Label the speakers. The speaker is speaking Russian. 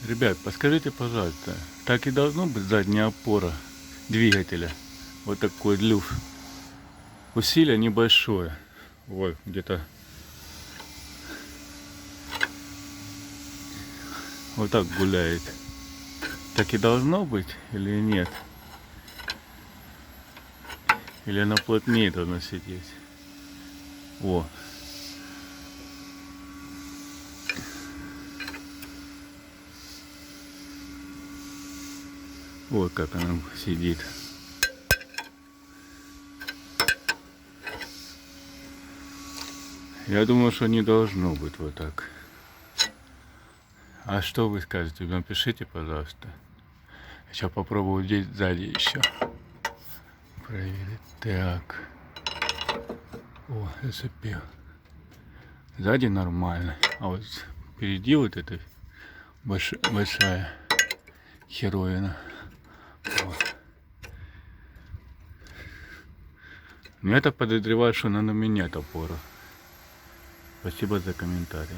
Speaker 1: Ребят, подскажите, пожалуйста, так и должно быть задняя опора двигателя? Вот такой люфт. Усилие небольшое. Вот, где-то вот так гуляет. Так и должно быть или нет? Или она плотнее должна сидеть? О. Вот как она сидит. Я думаю, что не должно быть вот так. А что вы скажете? Напишите, пожалуйста. Сейчас попробую здесь сзади еще проверить. Так. О, зацепил. Сзади нормально. А вот впереди вот эта большая херовина. Вот. Но я так подозреваю, что надо менять опору. Спасибо за комментарий.